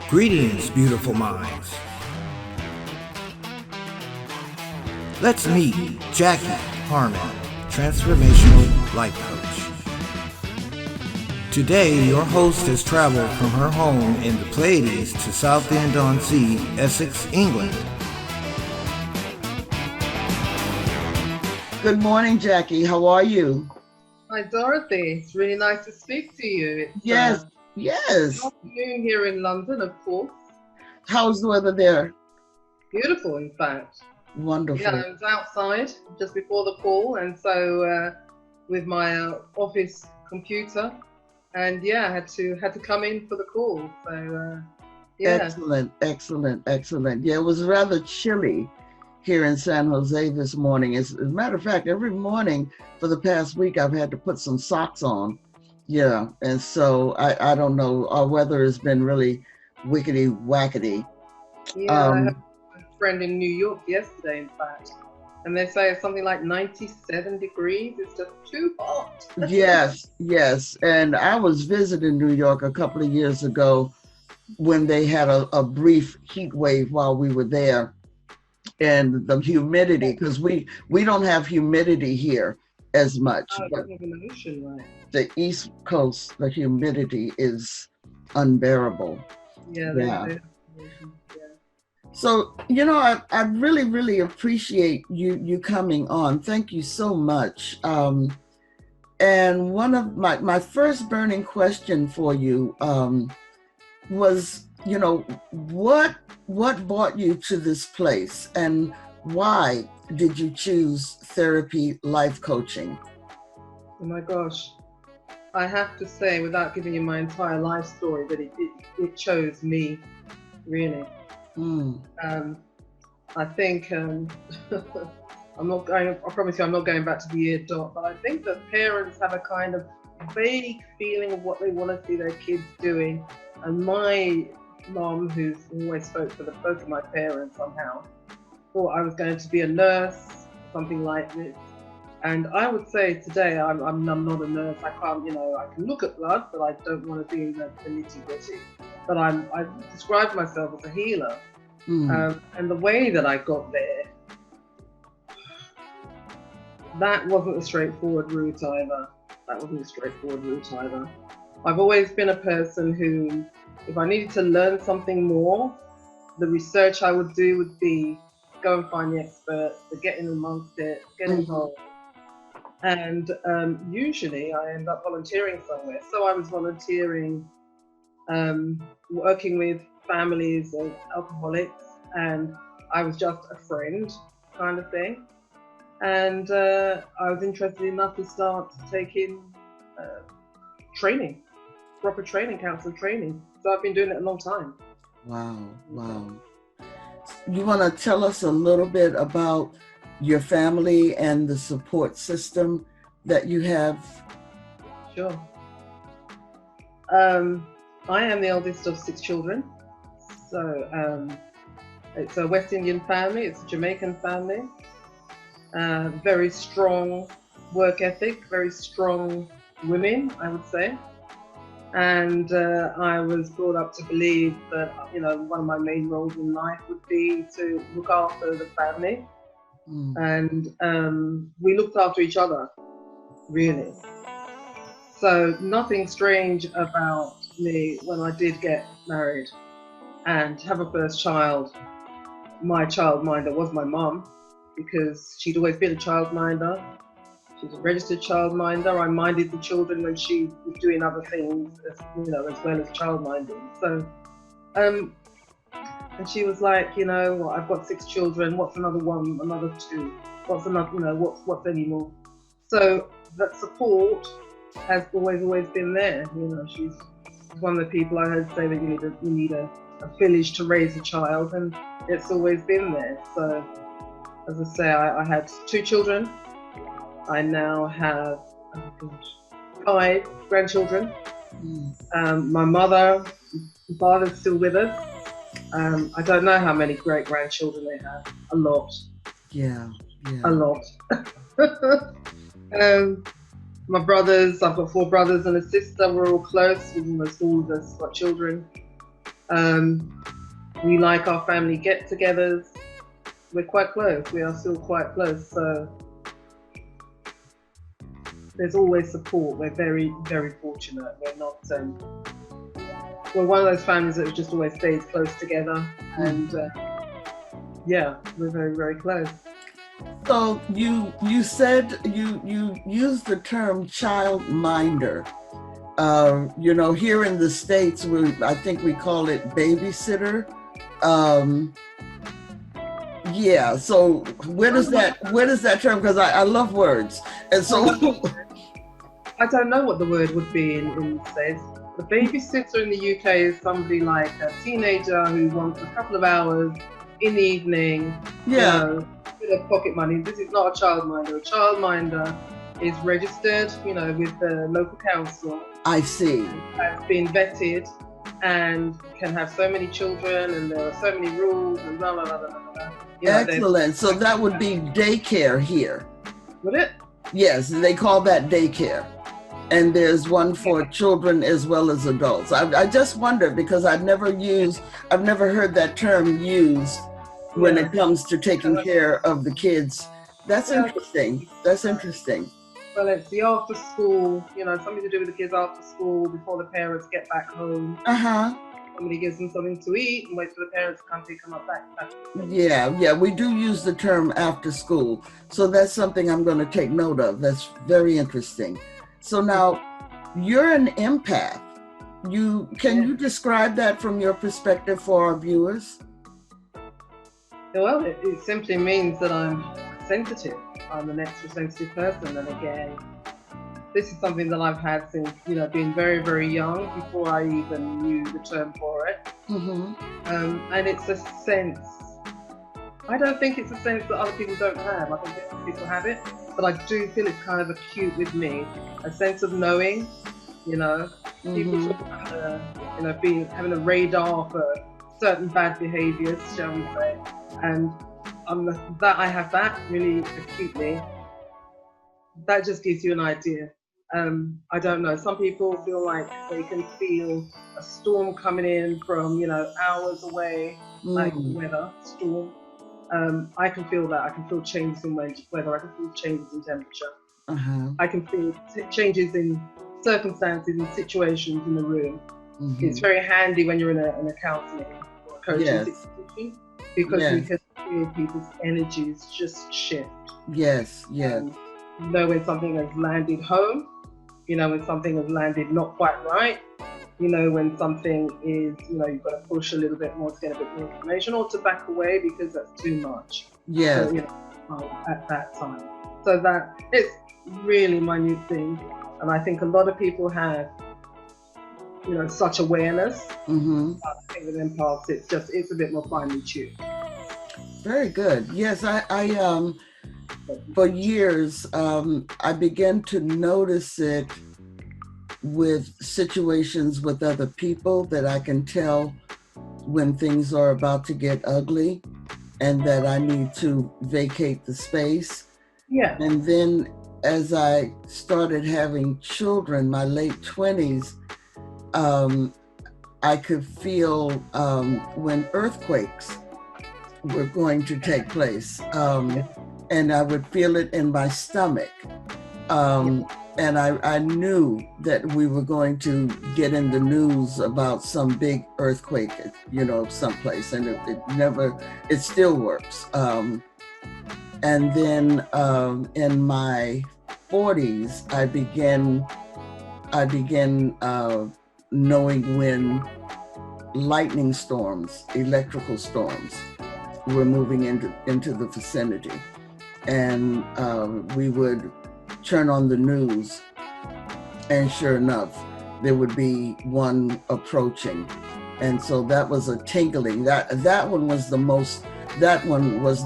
Greetings, beautiful minds. Let's meet Jaci Harman, Transformational Life Coach. Today, your host has traveled from her home in the Pleiades to Southend-on-Sea, Essex, England. Good morning, Jaci. How are you? Hi, Dorothy. It's really nice to speak to you. It's Yes. afternoon here in London, of course. How's the weather there? Beautiful, in fact. Wonderful. Yeah, I was outside just before the call, and so with my office computer, and I had to come in for the call. So Excellent. Yeah, it was rather chilly here in San Jose this morning. As a matter of fact, every morning for the past week, I've had to put some socks on. Yeah, and so I don't know. Our weather has been really wickety wackety. Yeah, I had a friend in New York yesterday, in fact, and they say it's something like 97 degrees. It's just too hot. Yes. And I was visiting New York a couple of years ago when they had a brief heat wave while we were there. And the humidity, because we don't have humidity here as much. I don't have an ocean, right? The East Coast, the humidity is unbearable. Yeah. So, I really, really appreciate you coming on. Thank you so much. And one of my first burning question for you was, what brought you to this place, and why did you choose therapy life coaching? Oh my gosh. I have to say, without giving you my entire life story, that it chose me, really. I think I promise you I'm not going back to the year dot, but I think that parents have a kind of vague feeling of what they want to see their kids doing. And my mom, who's always spoke for both of my parents somehow, thought I was going to be a nurse, something like this. And I would say today I'm not a nurse. I can't, I can look at blood, but I don't want to be in the nitty-gritty. But I described myself as a healer. And the way that I got there, that wasn't a straightforward route either. I've always been a person who, if I needed to learn something more, the research I would do would be go and find the experts, to get in amongst it, get involved. And usually I end up volunteering somewhere. So I was volunteering, working with families of alcoholics, and I was just a friend kind of thing. And I was interested enough to start taking training, proper training, counselor training. So I've been doing it a long time. Wow. You want to tell us a little bit about your family and the support system that you have? Sure. I am the eldest of 6 children. So it's a West Indian family, it's a Jamaican family. Very strong work ethic, very strong women, I would say. And I was brought up to believe that, one of my main roles in life would be to look after the family. And we looked after each other, really. So nothing strange about me when I did get married and have a first child. My childminder was my mum, because she'd always been a childminder. She's a registered childminder. I minded the children when she was doing other things, as well as childminding. So, and she was like, I've got 6 children. What's another one? Another 2? What's another? What's any more? So that support has always been there. She's one of the people I heard say that you need a village to raise a child, and it's always been there. So, as I say, I had 2 children. I now have 5 grandchildren. My mother and father's still with us. I don't know how many great-grandchildren they have. A lot. Yeah. A lot. My brothers, I've got 4 brothers and a sister. We're all close. Almost all of us got children. Um, we like our family get-togethers. We're quite close. We are still quite close. So there's always support. We're very, very fortunate. We're not. We're one of those families that just always stays close together, and yeah, we're very, very close. So you said you used the term child minder. Here in the States, I think we call it babysitter. Yeah. So where does that term? Because I love words, and so I don't know what the word would be in the States. The babysitter in the UK is somebody like a teenager who wants a couple of hours in the evening, yeah, with pocket money. This is not a childminder. A childminder is registered, with the local council. I see. Has been vetted and can have so many children, and there are so many rules and blah blah blah blah blah. Excellent. So that would be daycare here. Would it? Yes, they call that daycare. And there's one for children as well as adults. I just wonder because I've never heard that term used when it comes to taking care of the kids. That's interesting. That's interesting. Well, it's the after school, something to do with the kids after school before the parents get back home. Somebody gives them something to eat and waits for the parents to come pick them up back. Yeah, we do use the term after school. So that's something I'm going to take note of. That's very interesting. So now you're an empath. Can you describe that from your perspective for our viewers? Well, it simply means that I'm sensitive. I'm an extra sensitive person. And again, this is something that I've had since, being very, very young, before I even knew the term for it. Mm-hmm. And it's a sense, I don't think it's a sense that other people don't have. I think that people have it, but I do feel it's kind of acute with me. A sense of knowing, Mm-hmm. people talk about, having a radar for certain bad behaviors, shall we say. And I have that really acutely. That just gives you an idea. I don't know. Some people feel like they can feel a storm coming in from, hours away, like weather, storm. I can feel that. I can feel changes in weather. I can feel changes in temperature. Uh-huh. I can feel changes in circumstances and situations in the room. Mm-hmm. It's very handy when you're in a counselling or a coaching situation, because you can feel people's energies just shift. Yes. When something has landed home, when something has landed not quite right, when something is, you've got to push a little bit more to get a bit more information, or to back away because that's too much. Yes. So, at that time. So that it's really minute thing. And I think a lot of people have, such awareness. Mm-hmm. I think with empaths, it's a bit more finely tuned. Very good. Yes, I for years, I began to notice it with situations with other people, that I can tell when things are about to get ugly and that I need to vacate the space. Yeah. And then as I started having children, my late 20s, I could feel when earthquakes were going to take place. And I would feel it in my stomach. And I knew that we were going to get in the news about some big earthquake, someplace, and it still works. And then in my 40s, I began knowing when lightning storms, electrical storms, were moving into the vicinity. And we would turn on the news, and sure enough, there would be one approaching. And so that was a tingling. That one was the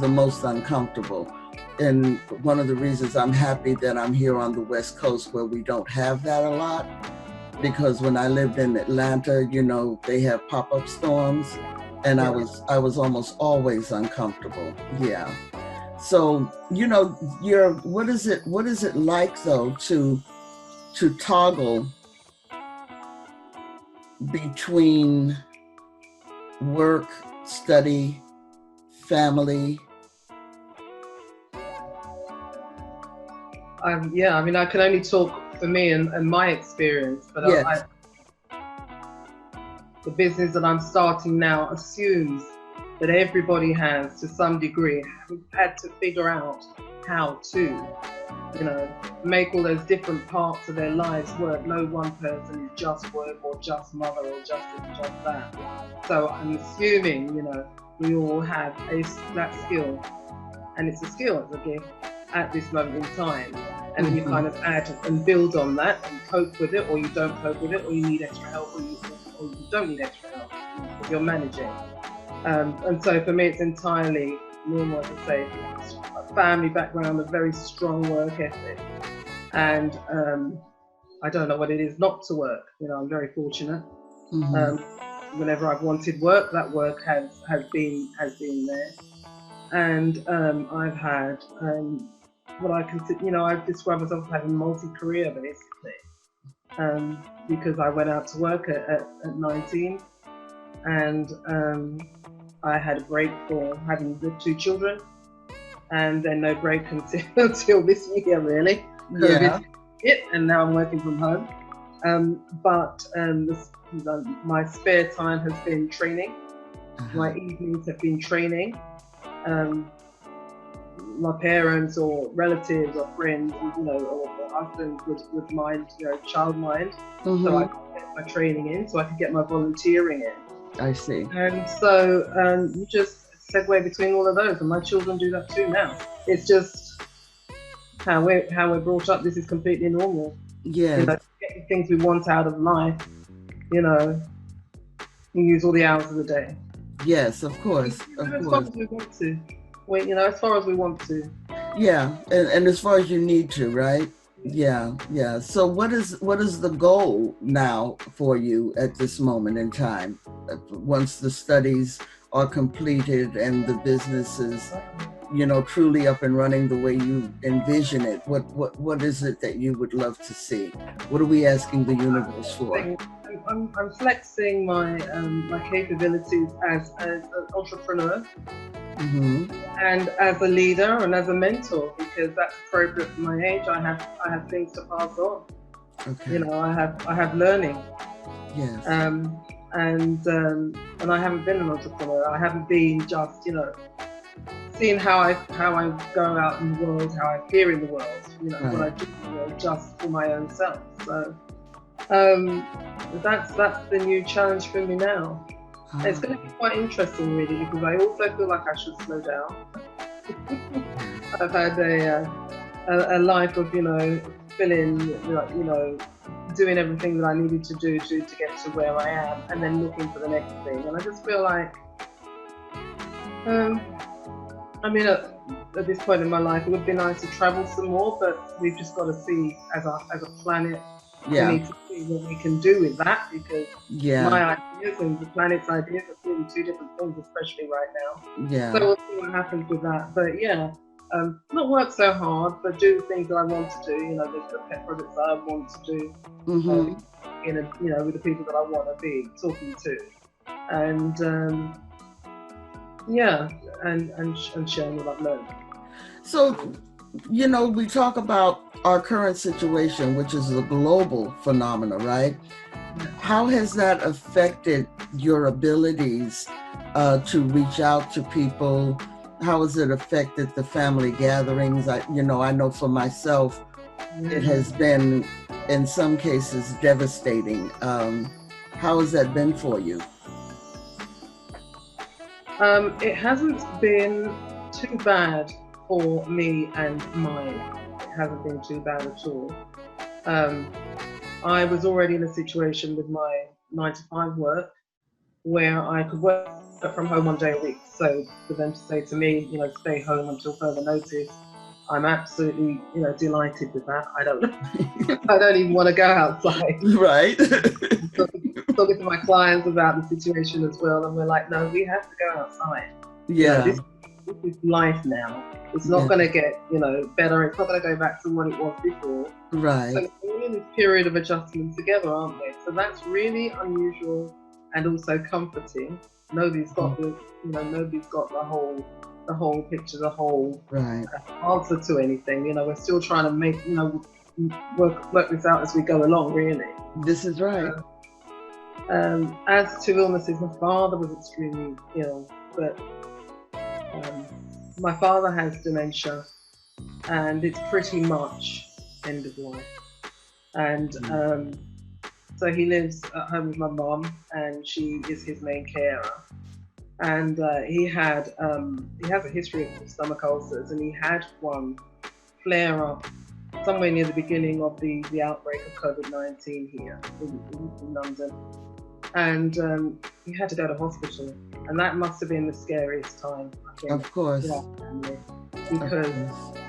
most uncomfortable. And one of the reasons I'm happy that I'm here on the West Coast, where we don't have that a lot, because when I lived in Atlanta, they have pop-up storms, and I was almost always uncomfortable. Yeah. So, what is it like though to to toggle between work, study, family? Yeah, I mean, I can only talk for me and my experience, but Yes. the business that I'm starting now assumes that everybody has, to some degree, had to figure out how to, make all those different parts of their lives work. No one person is just work or just mother or just this, just that. So I'm assuming, we all have that skill, and it's a skill, it's a gift at this moment in time. And then you kind of add and build on that and cope with it, or you don't cope with it, or you need extra help, or you don't need extra help if you're managing. And so for me, it's entirely normal, as I say, a family background, a very strong work ethic. And I don't know what it is not to work. I'm very fortunate. Whenever I've wanted work, that work has been there. And I've had what I consider, I've described myself as having multi-career, basically, because I went out to work at 19, and I had a break for having the 2 children, and then no break until this year, really. Yeah. And now I'm working from home. But my spare time has been training. My evenings have been training. My parents or relatives or friends, or husband would mind, child mind. So I could get my training in, so I could get my volunteering in. I see. And so you just segue between all of those, and my children do that too now. It's just how we're brought up. This is completely normal. Yeah. Get the things we want out of life. You use all the hours of the day. Yes, of course. As far as we want to. As far as we want to. Yeah, and as far as you need to, right? Yeah. So what is the goal now for you at this moment in time? Once the studies are completed and the business is, truly up and running the way you envision it, what is it that you would love to see? What are we asking the universe for? I'm flexing my capabilities as an entrepreneur, and as a leader and as a mentor, because that's appropriate for my age. I have things to pass on. Okay. I have learning. Yes. And I haven't been an entrepreneur. I haven't been just seeing how I go out in the world, how I appear in the world. Right. What I do just for my own self. So that's the new challenge for me now. It's going to be quite interesting, really, because I also feel like I should slow down. I've had a life of filling, doing everything that I needed to do to get to where I am, and then looking for the next thing. And I just feel like, at this point in my life, it would be nice to travel some more, but we've just got to see as a planet. Yeah. We need to see what we can do with that, because my ideas and the planet's ideas are really 2 different things, especially right now. Yeah. So we'll see what happens with that. But yeah, not work so hard, but do the things that I want to do. The pet projects that I want to do. With the people that I want to be talking to, and and sharing what I've learned. So, we talk about our current situation, which is a global phenomena, right? How has that affected your abilities to reach out to people? How has it affected the family gatherings? I know for myself, it has been, in some cases, devastating. How has that been for you? It hasn't been too bad for me and mine. It hasn't been too bad at all. I was already in a situation with my 9-to-5 work where I could work from home 1 day a week. So for them to say to me, stay home until further notice, I'm absolutely, delighted with that. I don't even want to go outside. Right. Talking to my clients about the situation as well, and we're like, no, we have to go outside. Yeah. This is life now. It's not going to get, better. It's not going to go back to what it was before. Right. So really period of adjustment together, aren't we? So that's really unusual and also comforting. Nobody's got nobody's got the whole picture, the whole answer to anything. We're still trying to make, work this out as we go along, really. This is right. As to illnesses, my father was extremely ill, but my father has dementia, and it's pretty much end of life. And so he lives at home with my mom, and she is his main carer. And he has a history of stomach ulcers, and he had one flare up somewhere near the beginning of the outbreak of COVID-19 here in London. And he had to go to hospital, and that must have been the scariest time, I think, of course, for our family, because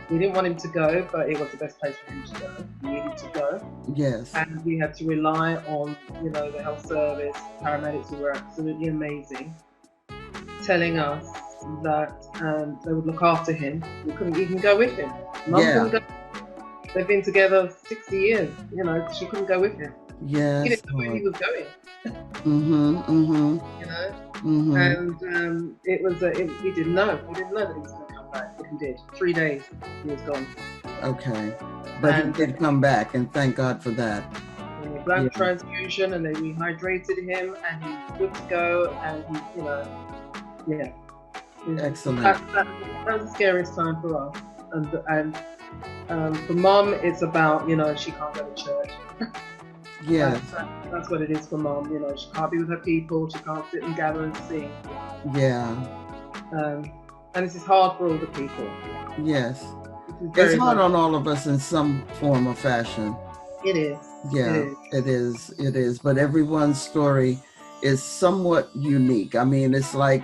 we didn't want him to go, but it was the best place for him to go. He needed to go. Yes. And we had to rely on, the health service, paramedics who were absolutely amazing, telling us that they would look after him. We couldn't even go with him. Mum couldn't go. They've been together 60 years. She couldn't go with him. Yes. He didn't know where he was going. And it was he didn't know. He didn't know that he was going to come back, but he did. 3 days he was gone. Okay, but he did come back, and thank God for that. Blood transfusion, and they rehydrated him, and he's good to go. And Excellent. That was the scariest time for us, and for Mum, it's about she can't go to church. Yes. That's what it is for Mum. She can't be with her people. She can't sit and gather and sing. Yeah. And this is hard for all the people. Yes. It's hard on all of us in some form or fashion. It is. Yeah, it is. But everyone's story is somewhat unique. I mean, it's like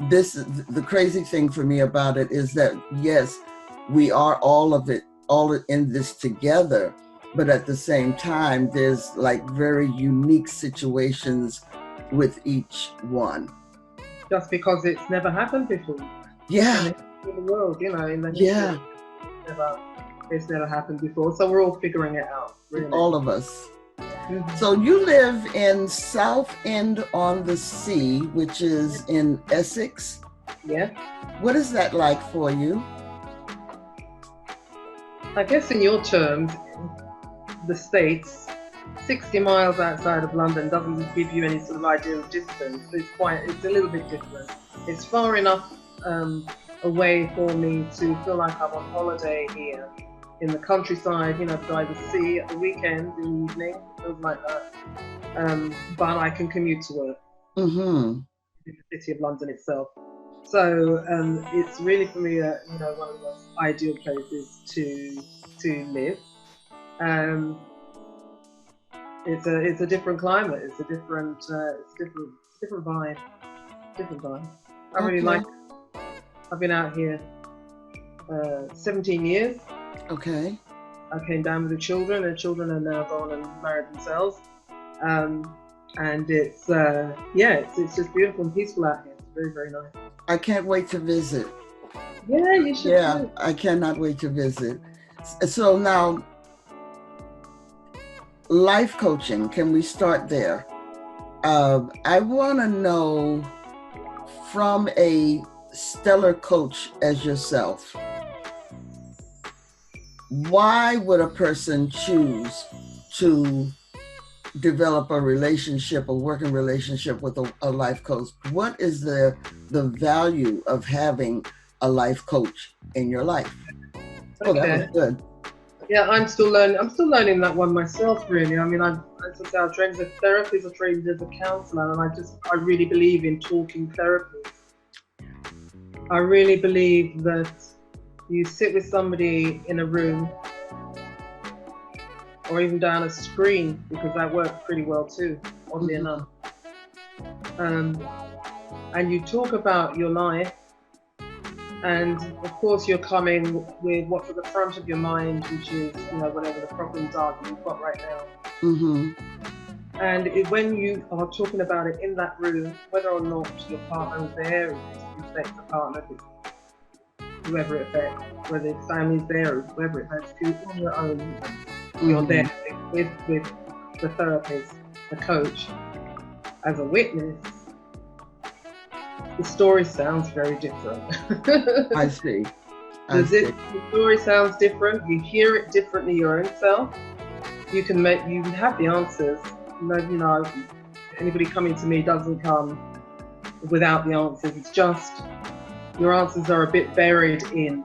this. The crazy thing for me about it is that, yes, we are all in this together. But at the same time, there's like very unique situations with each one. Just because it's never happened before. Yeah. In the world, in the history, it's never happened before. So we're all figuring it out, really. All of us. Mm-hmm. So you live in Southend-on-the-Sea, which is in Essex. Yeah. What is that like for you? I guess in your terms, the States, 60 miles outside of London doesn't give you any sort of idea of distance. It's a little bit different. It's far enough away for me to feel like I'm on holiday here in the countryside, by the sea at the weekend, in the evening, things like that. But I can commute to work in the city of London itself. So it's really for me, one of the most ideal places to live. It's a different climate. It's a different vibe. Different vibe. I really like it. I've been out here 17 years. Okay. I came down with the children. The children are now gone and married themselves. And it's just beautiful and peaceful out here. It's very, very nice. I can't wait to visit. Yeah, you should. Yeah, I cannot wait to visit. So now, life coaching, can we start there? I want to know, from a stellar coach as yourself, why would a person choose to develop a working relationship with a life coach? What is the value of having a life coach in your life? Oh, that was good. Yeah, I'm still learning that one myself, really. I mean, I've trained as a therapist, I've trained as a counselor, and I really believe in talking therapy. I really believe that you sit with somebody in a room, or even down a screen, because that works pretty well too, oddly enough. And you talk about your life, and of course you're coming with what's at the front of your mind, which is, whatever the problems are that you've got right now. And when you are talking about it in that room, whether or not your partner is there, if it affects the partner, if it's whoever it affects, whether it's family's there or whoever it affects, if you're on your own, you're there with the therapist, the coach, as a witness, the story sounds very different. I see. The story sounds different. You hear it differently your own self. You can have the answers. You know, anybody coming to me doesn't come without the answers. It's just your answers are a bit buried in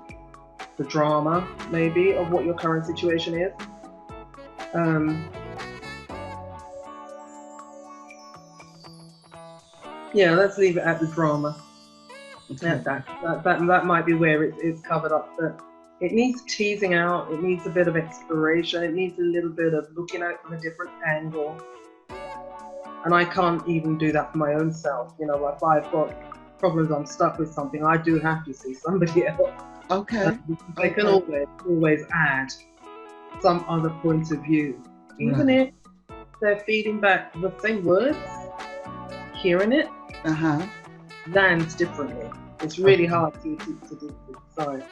the drama, maybe, of what your current situation is. Yeah, let's leave it at the drama. Okay. That might be where it's covered up. But it needs teasing out. It needs a bit of exploration. It needs a little bit of looking at it from a different angle. And I can't even do that for my own self. You know, if I've got problems, I'm stuck with something, I do have to see somebody else. Okay. They can always add some other point of view, even Right. if they're feeding back the same words. Hearing it lands differently. It's really hard to decide.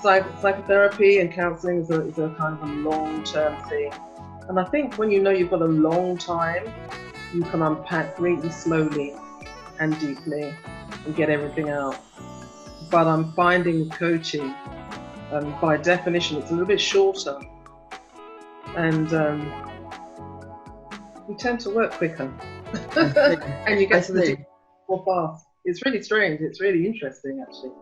Psychotherapy and counselling is a kind of a long-term thing, and I think when you know you've got a long time, you can unpack really slowly and deeply and get everything out. But I'm finding coaching, by definition, it's a little bit shorter, and you tend to work quicker. And you get to the deep more fast. It's really strange. It's really interesting, actually.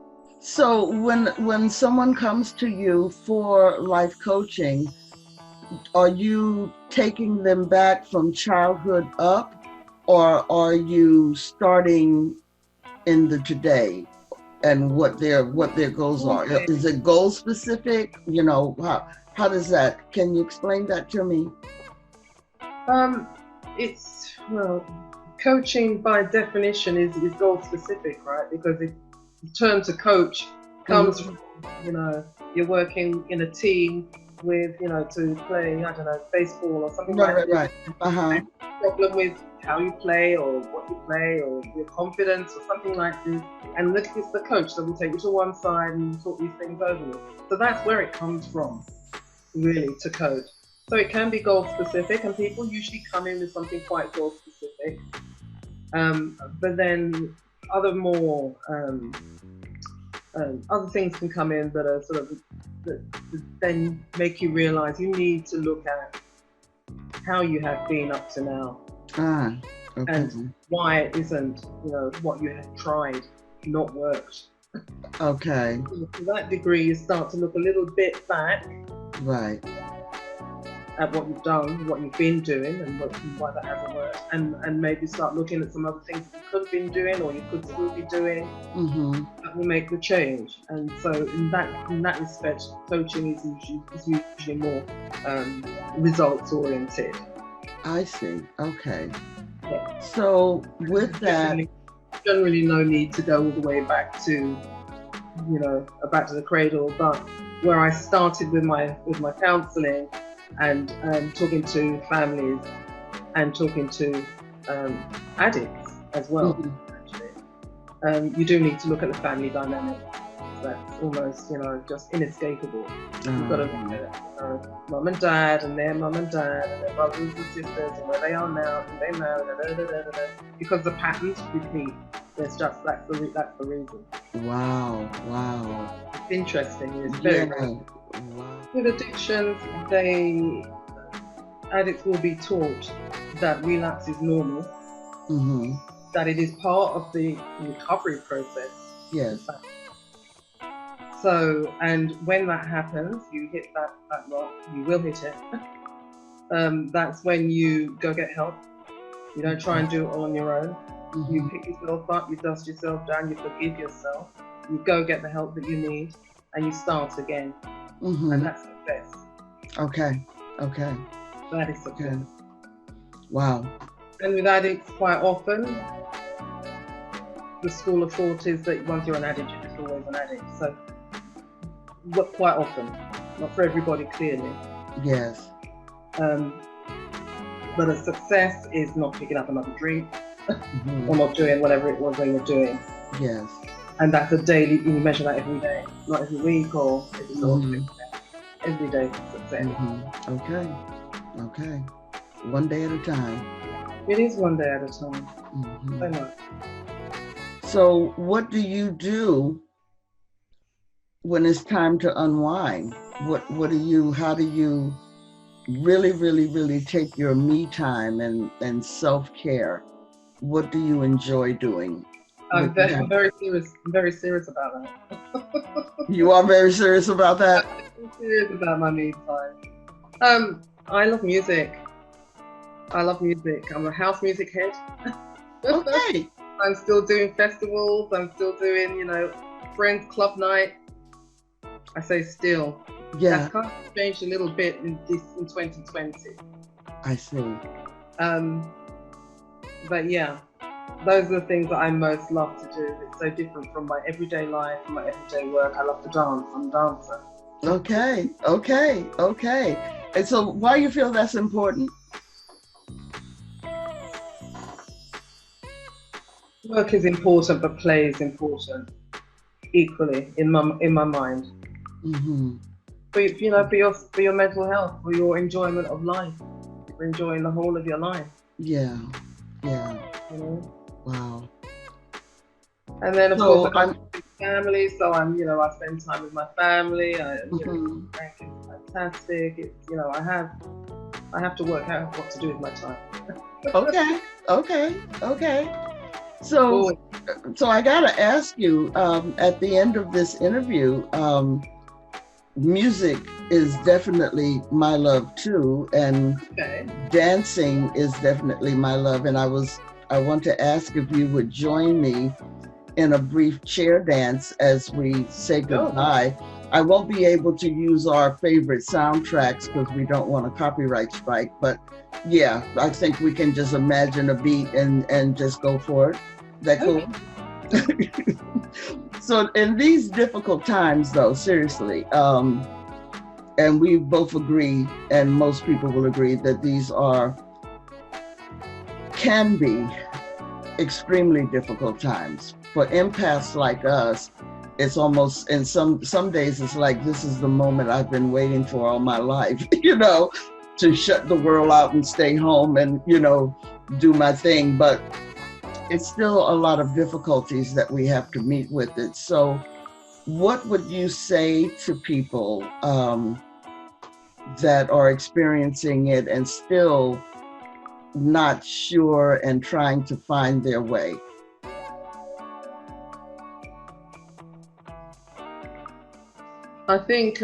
So when someone comes to you for life coaching, are you taking them back from childhood up, or are you starting in the today and what their goals are? Is it goal specific? You know, how does that? Can you explain that to me? Coaching by definition is goal specific, right? Because the term to coach comes from, you know, you're working in a team with, you know, to play, I don't know, baseball or something like that. Right. And problem with how you play or what you play or your confidence or something like this. And look, it's the coach that will take you to one side and talk these things over with. So that's where it comes from, really, to coach. So it can be goal specific, and people usually come in with something quite goal specific. But then other things can come in that are sort of that then make you realize you need to look at how you have been up to now, and why it isn't, you know, what you have tried not worked. Okay. To that degree, you start to look a little bit back, right, at what you've done, what you've been doing, and why that hasn't worked, and maybe start looking at some other things that you could have been doing or you could still be doing that will make the change. And so in that respect, coaching is usually more results oriented. I see. Okay. Yeah. So with that, generally no need to go all the way back to, you know, back to the cradle, but where I started with my counselling and talking to families and talking to addicts as well, actually. You do need to look at the family dynamic. That's almost, you know, just inescapable. You've got to look at mum and dad and their mum and dad and their brothers and sisters and where they are now and they married, because the patterns repeat. That's the reason. Wow. It's interesting. It's very wow. With addictions, addicts will be taught that relapse is normal, that it is part of the recovery process. Yes. So, and when that happens, you hit that rock, you will hit it. That's when you go get help. You don't try and do it all on your own. You pick yourself up, you dust yourself down, you forgive yourself, you go get the help that you need, and you start again. And that's success. Okay. That is success. Wow. And with addicts, quite often, the school of thought is that once you're an addict, you're just always an addict. So, quite often, not for everybody, clearly. Yes. But a success is not picking up another drink or not doing whatever it was they were doing. Yes. And that's a daily, you measure that every day, not every week or every so often. everyday success. Okay. Okay. One day at a time. It is one day at a time. Mhm. So much. So, what do you do when it's time to unwind? What do you? How do you really, really, really take your me time and self care? What do you enjoy doing? When I'm you very, have, very serious. I'm very serious about that. you are very serious about that. I'm serious about my me time. I love music. I love music. I'm a house music head. Okay. I'm still doing festivals. I'm still doing, friends club night. I say still. Yeah, That's kind of changed a little bit in 2020. I see. Um, but yeah, those are the things that I most love to do. It's so different from my everyday life, from my everyday work. I love to dance. I'm a dancer. Okay. Okay. Okay. And so, why you feel that's important? Work is important, but play is important equally in my mind. Hmm. For your mental health, for your enjoyment of life, for enjoying the whole of your life. Yeah. Yeah. You know. Wow. And then of course I So come I'm. from a big family, so I spend time with my family. Mhm. Frank is fantastic. I have to work out what to do with my time. Okay. Okay. Okay. So, Always. so I gotta ask you. At the end of this interview, music is definitely my love too, and Okay. dancing is definitely my love. And I want to ask if you would join me in a brief chair dance as we say Oh, goodbye. I won't be able to use our favorite soundtracks because we don't want a copyright strike, but yeah, I think we can just imagine a beat and just go for it. That cool? okay. So in these difficult times though, seriously, and we both agree, and most people will agree that these can be extremely difficult times for empaths like us. It's almost, and some days it's like this is the moment I've been waiting for all my life, to shut the world out and stay home and do my thing. But it's still a lot of difficulties that we have to meet with it. So what would you say to people that are experiencing it and still not sure and trying to find their way? I think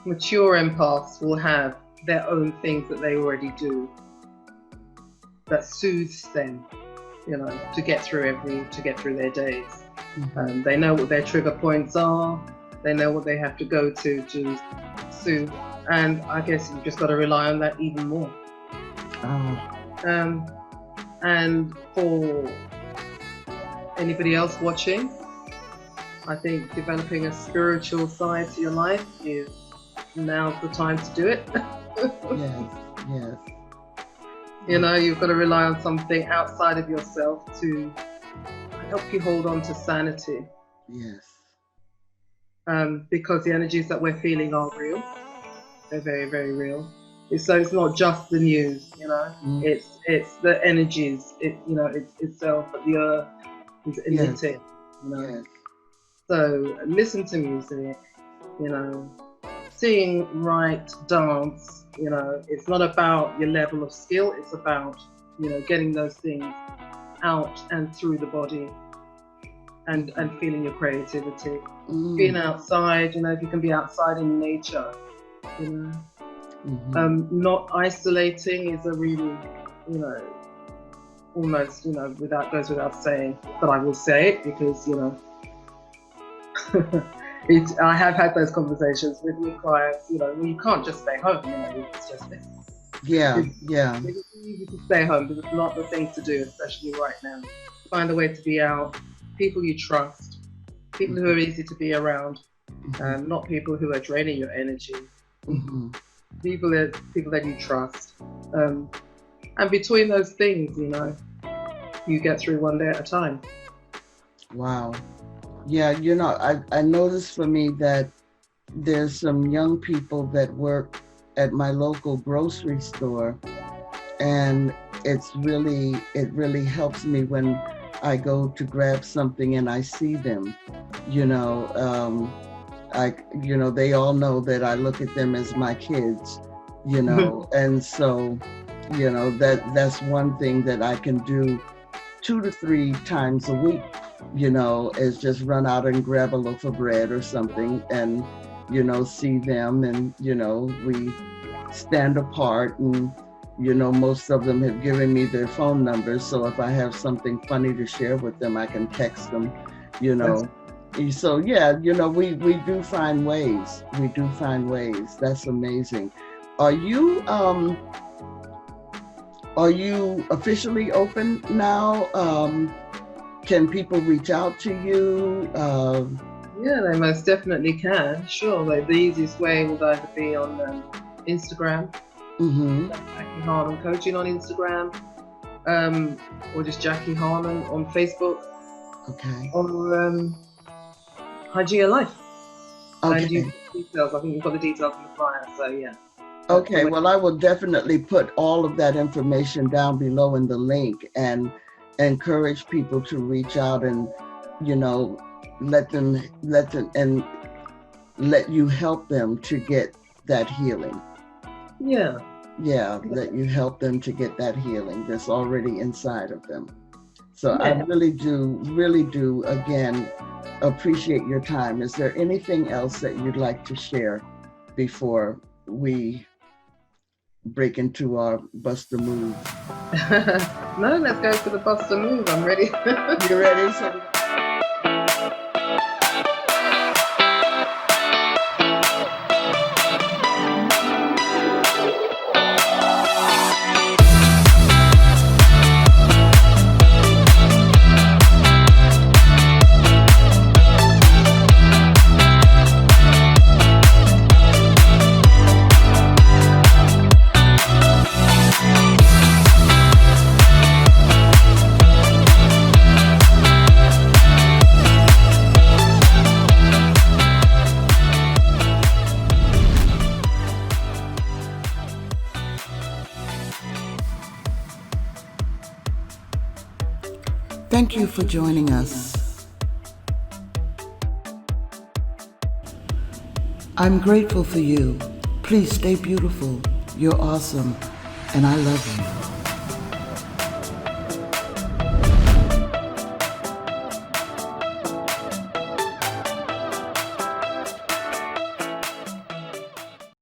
mature empaths will have their own things that they already do that soothes them, to get through their days. Mm-hmm. They know what their trigger points are. They know what they have to go to soothe, and I guess you've just got to rely on that even more. Oh. And for anybody else watching, I think developing a spiritual side to your life is now's the time to do it. Yes, yes. You've got to rely on something outside of yourself to help you hold on to sanity. Yes. Because the energies that we're feeling are real. They're very, very real. So it's not just the news, Mm. It's the energies. It's itself, but the earth is emitting. Yes. So listen to music. Sing, write, dance. It's not about your level of skill. It's about getting those things out and through the body, and feeling your creativity. Mm. Being outside, if you can be outside in nature, Mm-hmm. not isolating is a really, almost, goes without saying, but I will say it because, I have had those conversations with clients, you can't just stay home, it's just this. Yeah, yeah. It's easy to stay home, but it's not the thing to do, especially right now. Find a way to be out, people you trust, people who are easy to be around, not people who are draining your energy. Mm-hmm. People that you trust, and between those things, you get through one day at a time. Wow. Yeah, I noticed for me that there's some young people that work at my local grocery store, and it really helps me when I go to grab something and I see them. You know, they all know that I look at them as my kids. And so, that's one thing that I can do 2 to 3 times a week, is just run out and grab a loaf of bread or something and, see them, and, we stand apart, and, most of them have given me their phone numbers. So if I have something funny to share with them, I can text them, you know. So yeah, we do find ways. We do find ways. That's amazing. Are you officially open now? Can people reach out to you? Yeah, they most definitely can. Sure, like the easiest way would either be on Instagram, Jaci Harman Coaching on Instagram, or just Jaci Harman on Facebook. Okay. Or Hygeia Life. Okay. And you details. I think you've got the details in the flyer. So yeah. Okay. Well, I will definitely put all of that information down below in the link, and encourage people to reach out and, let you help them to get that healing. Yeah. Yeah, let you help them to get that healing that's already inside of them. So yeah. I really do, again, appreciate your time. Is there anything else that you'd like to share before we break into our bust a move? No, let's go for the bust a move. I'm ready. You ready? So thank you for joining us. I'm grateful for you. Please stay beautiful. You're awesome, and I love you.